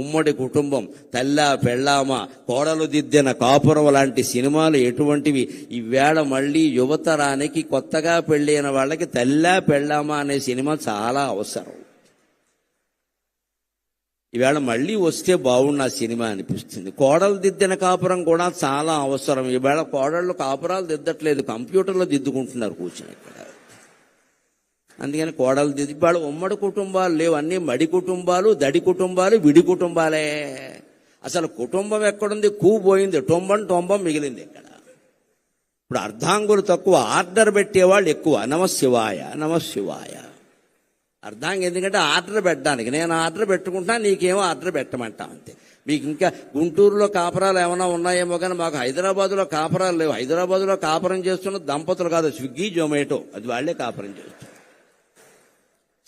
ఉమ్మడి కుటుంబం, తల్లా పెళ్ళామా, కోడలు దిద్దిన కాపురం లాంటి సినిమాలు ఎటువంటివి. ఈవేళ మళ్ళీ యువతరానికి కొత్తగా పెళ్ళైన వాళ్ళకి తల్లా పెళ్ళామా అనే సినిమా చాలా అవసరం. ఈవేళ మళ్ళీ వస్తే బాగున్న సినిమా అనిపిస్తుంది. కోడలు దిద్దిన కాపురం కూడా చాలా అవసరం. ఈవేళ కోడళ్ళు కాపురాలు దిద్దట్లేదు, కంప్యూటర్లో దిద్దుకుంటున్నారు కూర్చుని ఇక్కడ. అందుకని కోడలు దిద్ది వాళ్ళు ఉమ్మడి కుటుంబాలు లేవు, అన్ని మడి కుటుంబాలు, దడి కుటుంబాలు, విడి కుటుంబాలే. అసలు కుటుంబం ఎక్కడుంది? పోయింది, టొంబం మిగిలింది ఇక్కడ. ఇప్పుడు అర్ధాంగులు తక్కువ, ఆర్డర్ పెట్టేవాళ్ళు ఎక్కువ. నమశివాయ నమశివాయ. అర్ధాంగి ఎందుకంటే ఆర్డర్ పెట్టడానికి, నేను ఆర్డర్ పెట్టుకుంటా, నీకేమో ఆర్డర్ పెట్టమంటా అంతే. మీకు ఇంకా గుంటూరులో కాపురాలు ఏమైనా ఉన్నాయేమో కానీ మాకు హైదరాబాద్లో కాపురాలు లేవు. హైదరాబాద్లో కాపురం చేస్తున్న దంపతులు కాదు, స్విగ్గీ జొమాటో, అది వాళ్లే కాపురం చేస్తారు.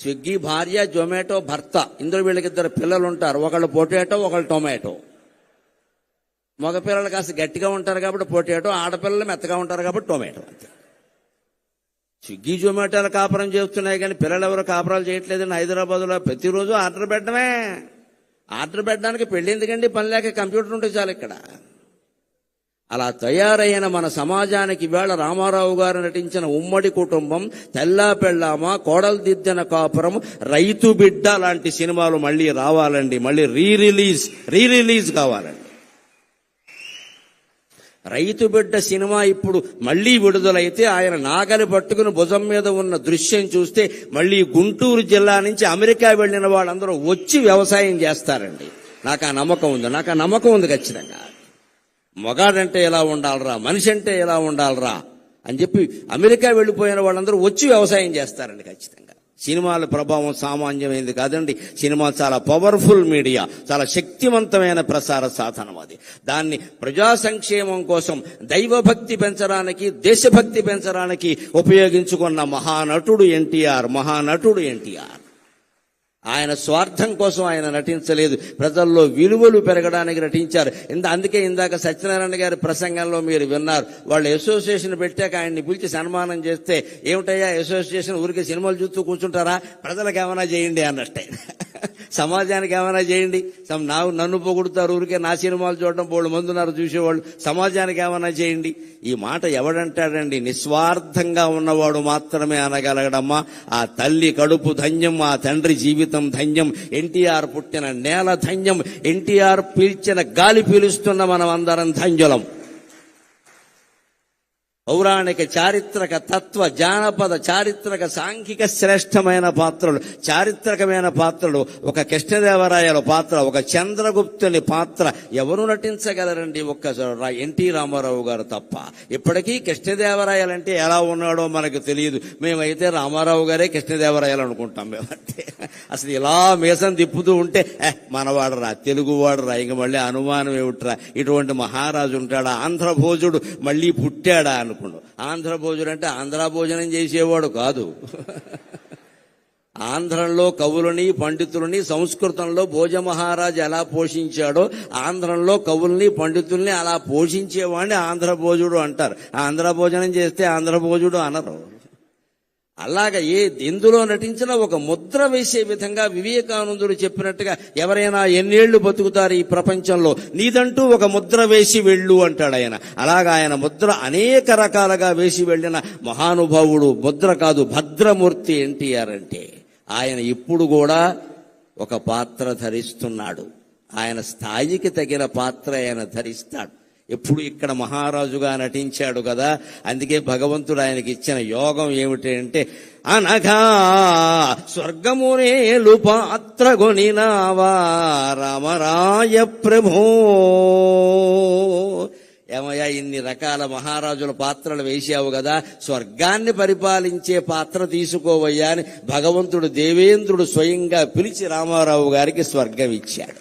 స్విగ్గీ భార్య, జొమాటో భర్త, ఇందులో వీళ్ళకిద్దరు పిల్లలు ఉంటారు. ఒకళ్ళు పొటాటో, ఒకళ్ళు టొమాటో. మగపిల్లలు కాస్త గట్టిగా ఉంటారు కాబట్టి పొటాటో, ఆడపిల్లలు మెత్తగా ఉంటారు కాబట్టి టొమాటో అంతే. స్విగ్గీ జొమాటోలు కాపురం చేస్తున్నాయి కానీ పిల్లలు ఎవరు కాపురాలు చేయట్లేదండి. హైదరాబాద్లో ప్రతిరోజు ఆర్డర్ పెట్టడమే. ఆర్డర్ పెట్టడానికి పెళ్ళి ఎందుకండి? పని లేక కంప్యూటర్ ఉంటే చాలు ఇక్కడ. అలా తయారైన మన సమాజానికి ఇవాళ రామారావు గారు నటించిన ఉమ్మడి కుటుంబం, తెల్లా పెళ్ళామా, కోడలు దిద్దిన కాపురం, రైతు బిడ్డ లాంటి సినిమాలు మళ్ళీ రావాలండి. మళ్ళీ రీ రిలీజ్ కావాలండి. రైతు బిడ్డ సినిమా ఇప్పుడు మళ్లీ విడుదలైతే ఆయన నాగలి పట్టుకుని భుజం మీద ఉన్న దృశ్యం చూస్తే మళ్లీ గుంటూరు జిల్లా నుంచి అమెరికా వెళ్లిన వాళ్ళందరూ వచ్చి వ్యవసాయం చేస్తారండి. నాకు ఆ నమ్మకం ఉంది ఖచ్చితంగా. మగాడంటే ఎలా ఉండాలరా, మనిషి అంటే ఎలా ఉండాలరా అని చెప్పి అమెరికా వెళ్ళిపోయిన వాళ్ళందరూ వచ్చి వ్యవసాయం చేస్తారండి ఖచ్చితంగా. సినిమాల ప్రభావం సామాన్యమైనది కాదండి. సినిమా చాలా పవర్ఫుల్ మీడియా, చాలా శక్తివంతమైన ప్రసార సాధనం. అది దాన్ని ప్రజా సంక్షేమం కోసం, దైవభక్తి పెంచడానికి, దేశభక్తి పెంచడానికి ఉపయోగించుకున్న మహానటుడు ఎన్టీఆర్. ఆయన స్వార్థం కోసం ఆయన నటించలేదు, ప్రజల్లో విలువలు పెరగడానికి నటించారు. అందుకే ఇందాక సత్యనారాయణ గారి ప్రసంగంలో మీరు విన్నారు. వాళ్ళు అసోసియేషన్ పెట్టాక ఆయన్ని పిలిచి సన్మానం చేస్తే, ఏమిటయ్యా అసోసియేషన్, ఊరికే సినిమాలు చూస్తూ కూర్చుంటారా, ప్రజలకు ఏమైనా చేయండి అన్నట్టే. సమాజానికి ఏమైనా చేయండి. నన్ను పొగుడుతారు, ఊరికే నా సినిమాలు చూడడం బోళ్ళు మంది ఉన్నారు చూసేవాళ్ళు, సమాజానికి ఏమైనా చేయండి. ఈ మాట ఎవడంటాడండి? నిస్వార్థంగా ఉన్నవాడు మాత్రమే అనగలగడమ్మా. ఆ తల్లి కడుపు ధన్యం, ఆ తండ్రి జీవితం ధన్యం, ఎన్టీఆర్ పుట్టిన నేల ధన్యం, ఎన్టీఆర్ పీల్చిన గాలి పీలుస్తున్న మనం అందరం ధన్యులం. పౌరాణిక, చారిత్రక, తత్వ, జానపద, చారిత్రక, సాంఘిక శ్రేష్టమైన పాత్రలు, చారిత్రకమైన పాత్రలు. ఒక కృష్ణదేవరాయల పాత్ర, ఒక చంద్రగుప్తుని పాత్ర ఎవరు నటించగలరండి? ఒక్క ఎన్టీ రామారావు గారు తప్ప. ఇప్పటికీ కృష్ణదేవరాయలంటే ఎలా ఉన్నాడో మనకు తెలియదు. మేమైతే రామారావు గారే కృష్ణదేవరాయలు అనుకుంటాం. మేమంటే అసలు ఇలా మీసం తిప్పుతూ ఉంటే మనవాడరా, తెలుగువాడరా, ఇంక మళ్ళీ అనుమానం ఏమిట్రా, ఇటువంటి మహారాజు ఉంటాడా, ఆంధ్రభోజుడు మళ్ళీ పుట్టాడా అనుకుంటాం. ఆంధ్రభోజుడు అంటే ఆంధ్ర భోజనం చేసేవాడు కాదు. ఆంధ్రంలో కవులని, పండితులని సంస్కృతంలో భోజ మహారాజు ఎలా పోషించాడో, ఆంధ్రంలో కవుల్ని, పండితుల్ని అలా పోషించేవాడిని ఆంధ్రభోజుడు అంటారు. ఆంధ్ర భోజనం చేస్తే ఆంధ్రభోజుడు అనరు. అలాగా ఎందులో నటించినా ఒక ముద్ర వేసే విధంగా వివేకానందుడు చెప్పినట్టుగా ఎవరైనా ఎన్నేళ్లు బతుకుతారు ఈ ప్రపంచంలో, నీదంటూ ఒక ముద్ర వేసి వెళ్ళు అంటాడు ఆయన. అలాగా ఆయన ముద్ర అనేక రకాలుగా వేసి వెళ్ళిన మహానుభావుడు. ముద్ర కాదు, భద్రమూర్తి ఎన్టీఆర్ అంటే. ఆయన ఇప్పుడు కూడా ఒక పాత్ర ధరిస్తున్నాడు. ఆయన స్థాయికి తగిన పాత్ర ఆయన ధరిస్తాడు. ఎప్పుడు ఇక్కడ మహారాజుగా నటించాడు కదా. అందుకే భగవంతుడు ఆయనకి ఇచ్చిన యోగం ఏమిటి అంటే, అనగా స్వర్గమునేలు పాత్ర గొనినావా రామరాయ ప్రభో. ఏమయ్యా, ఇన్ని రకాల మహారాజుల పాత్రలు వేసావు కదా, స్వర్గాన్ని పరిపాలించే పాత్ర తీసుకోవయ్యా అని భగవంతుడు, దేవేంద్రుడు స్వయంగా పిలిచి రామారావు గారికి స్వర్గం ఇచ్చాడు.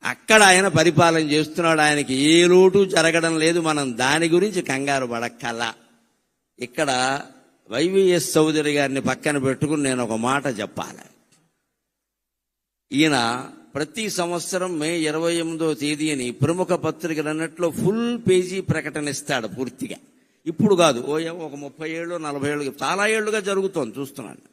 అక్కడ ఆయన పరిపాలన చేస్తున్నాడు. ఆయనకి ఏ లోటు జరగడం లేదు. మనం దాని గురించి కంగారు పడక్కల. ఇక్కడ వైవిఎస్ చౌదరి గారిని పక్కన పెట్టుకుని నేను ఒక మాట చెప్పాలి. ఈయన ప్రతి సంవత్సరం మే 28వ తేదీని ప్రముఖ పత్రికలు అన్నట్లో ఫుల్ పేజీ ప్రకటన ఇస్తాడు పూర్తిగా. ఇప్పుడు కాదు, ఒక 30 ఏళ్ళు 40 ఏళ్ళు చాలా ఏళ్లుగా జరుగుతోంది, చూస్తున్నాను.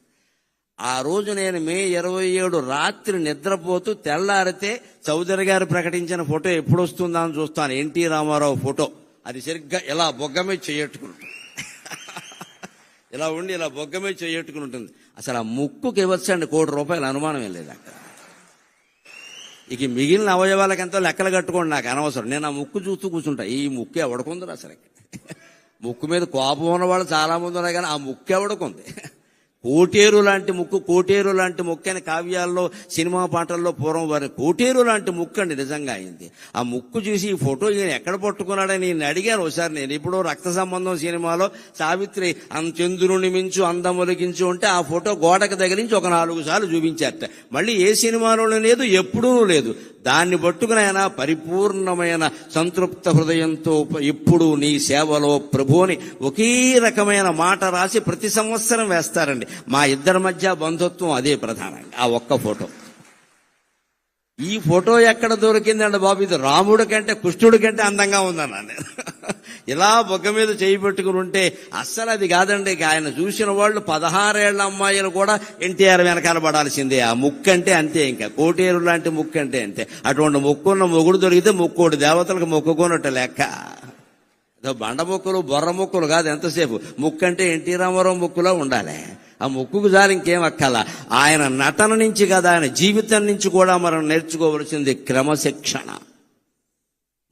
ఆ రోజు నేను మే 27 రాత్రి నిద్రపోతూ తెల్లారితే చౌదరి గారు ప్రకటించిన ఫోటో ఎప్పుడు వస్తుందా అని చూస్తాను. NT Ramarao photo. అది సరిగ్గా ఇలా బొగ్గమే చేయట్టుకుంటుంది. ఇలా ఉండి ఇలా బొగ్గమే చేయట్టుకుని ఉంటుంది. అసలు ఆ ముక్కుకి ఇవ్వచ్చండి ₹1 కోటి, అనుమానం ఏం లేదు అక్కడ. ఇక మిగిలిన అవయవాలకు ఎంతో లెక్కలు కట్టుకోండి, నాకు అనవసరం. నేను ఆ ముక్కు చూస్తూ కూర్చుంటా. ఈ ముక్కు ఎవడకుందరు అసలు. ముక్కు మీద కోపం ఉన్న వాళ్ళు చాలా మంది ఉన్నారు, కానీ ఆ ముక్కు ఎవడకుంది. కోటేరు లాంటి ముక్కు అని కావ్యాల్లో సినిమా పాటల్లో పూర్వం వారి కోటేరు లాంటి ముక్కు అండి నిజంగా అయింది. ఆ ముక్కు చూసి ఈ ఫోటో ఈయన ఎక్కడ పట్టుకున్నాడని నేను అడిగాను ఒకసారి. నేను ఇప్పుడు రక్త సంబంధం సినిమాలో సావిత్రి చంద్రుని మించు అందములిగించు ఉంటే ఆ ఫోటో గోడకు తగిలించి ఒక 4 సార్లు చూపించారట. మళ్ళీ ఏ సినిమాలోనూ లేదు, ఎప్పుడూ లేదు. దాన్ని పట్టుకుని ఆయన పరిపూర్ణమైన సంతృప్త హృదయంతో ఎప్పుడు నీ సేవలో ప్రభువుని ఒకే రకమైన మాట రాసి ప్రతి సంవత్సరం వేస్తారండి. మా ఇద్దరి మధ్య బంధుత్వం అదే ప్రధానంగా, ఆ ఒక్క ఫోటో. ఈ ఫోటో ఎక్కడ దొరికిందండి బాబు? ఇది రాముడి కంటే కృష్ణుడి కంటే అందంగా ఉందన్నా నేను. ఇలా బొగ్గ మీద చేయి పెట్టుకుని ఉంటే అస్సలు అది కాదండి. ఆయన చూసిన వాళ్ళు 16 ఏళ్ల అమ్మాయిలు కూడా ఎన్టీఆర్ వెనకాల పడాల్సిందే. ఆ ముక్కు అంటే అంతే, ఇంకా కోటేరు లాంటి ముక్కు అంటే అంతే. అటువంటి ముక్కున్న మొగుడు దొరికితే ముక్కోటి దేవతలకు మొక్కుకున్నట్టు లెక్క. బండ ముక్కులు బొర్ర ముక్కులు కాదు ఎంతసేపు. ముక్కు అంటే ఎన్టీ రామారావు ముక్కులో ఉండాలి. ఆ ముక్కుకు జాలి ఇంకేం అక్కల. ఆయన నటన నుంచి కదా, ఆయన జీవితం నుంచి కూడా మనం నేర్చుకోవలసింది క్రమశిక్షణ.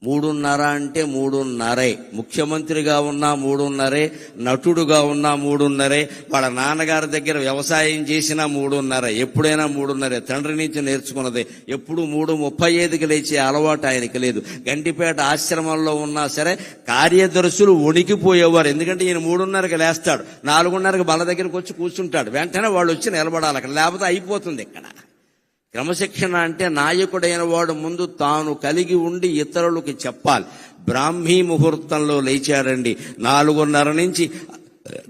3:30 అంటే 3:30. ముఖ్యమంత్రిగా ఉన్నా 3:30, నటుడుగా ఉన్నా 3:30, వాళ్ళ నాన్నగారి దగ్గర వ్యవసాయం చేసినా 3:30, ఎప్పుడైనా 3:30. తండ్రి నుంచి నేర్చుకున్నది. ఎప్పుడు 3:35కి లేచే అలవాటు ఆయనకి లేదు. గంటిపేట ఆశ్రమంలో ఉన్నా సరే కార్యదర్శులు వణికిపోయేవారు. ఎందుకంటే ఈయన 3:30కి లేస్తాడు, 4:30కి బల దగ్గరికి వచ్చి కూర్చుంటాడు. వెంటనే వాళ్ళు వచ్చి నిలబడాలి అక్కడ, లేకపోతే అయిపోతుంది ఇక్కడ. క్రమశిక్షణ అంటే నాయకుడైన వాడు ముందు తాను కలిగి ఉండి ఇతరులకి చెప్పాలి. బ్రాహ్మీ ముహూర్తంలో లేచాడండి.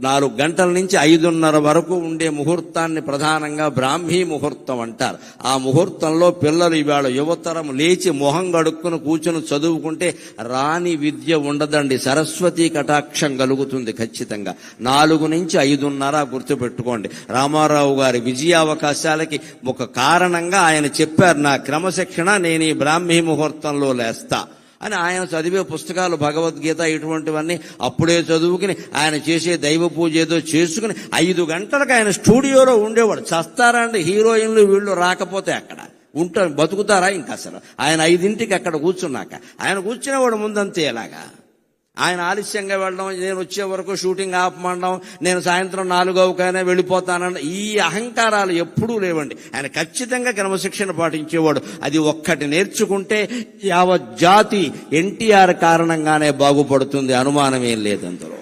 4 గంటల నుంచి 5:30 వరకు ఉండే ముహూర్తాన్ని ప్రధానంగా బ్రాహ్మీ ముహూర్తం అంటారు. ఆ ముహూర్తంలో పిల్లలు ఇవాళ యువతరం లేచి మొహం గడుక్కుని కూర్చుని చదువుకుంటే రాని విద్య ఉండదండి. సరస్వతీ కటాక్షం కలుగుతుంది ఖచ్చితంగా. 4 నుంచి 5:30 గుర్తుపెట్టుకోండి. రామారావు గారి విజయావకాశాలకి ఒక కారణంగా ఆయన చెప్పారు, నా క్రమశిక్షణ నేను ఈ బ్రాహ్మీ ముహూర్తంలో లేస్తా అని. ఆయన చదివే పుస్తకాలు భగవద్గీత ఇటువంటివన్నీ అప్పుడే చదువుకుని ఆయన చేసే దైవ పూజ ఏదో చేసుకుని 5 గంటలకు ఆయన స్టూడియోలో ఉండేవాడు. చస్తారా అండి హీరోయిన్లు వీళ్ళు రాకపోతే? అక్కడ ఉంటారు, బతుకుతారా ఇంకా అసలు? ఆయన 5ంటికి అక్కడ కూర్చున్నాక ఆయన కూర్చునేవాడు ముందంతే. ఎలాగా ఆయన ఆలస్యంగా వెళ్ళడం, నేను వచ్చే వరకు షూటింగ్ ఆపమండం, నేను సాయంత్రం 4:00కైనా వెళ్ళిపోతానన్న ఈ అహంకారాలు ఎప్పుడూ లేవండి. ఆయన ఖచ్చితంగా క్రమశిక్షణ పాటించేవాడు. అది ఒక్కటి నేర్చుకుంటే యావత్ జాతి ఎన్టీఆర్ కారణంగానే బాగుపడుతుంది, అనుమానం ఏం లేదు అందులో.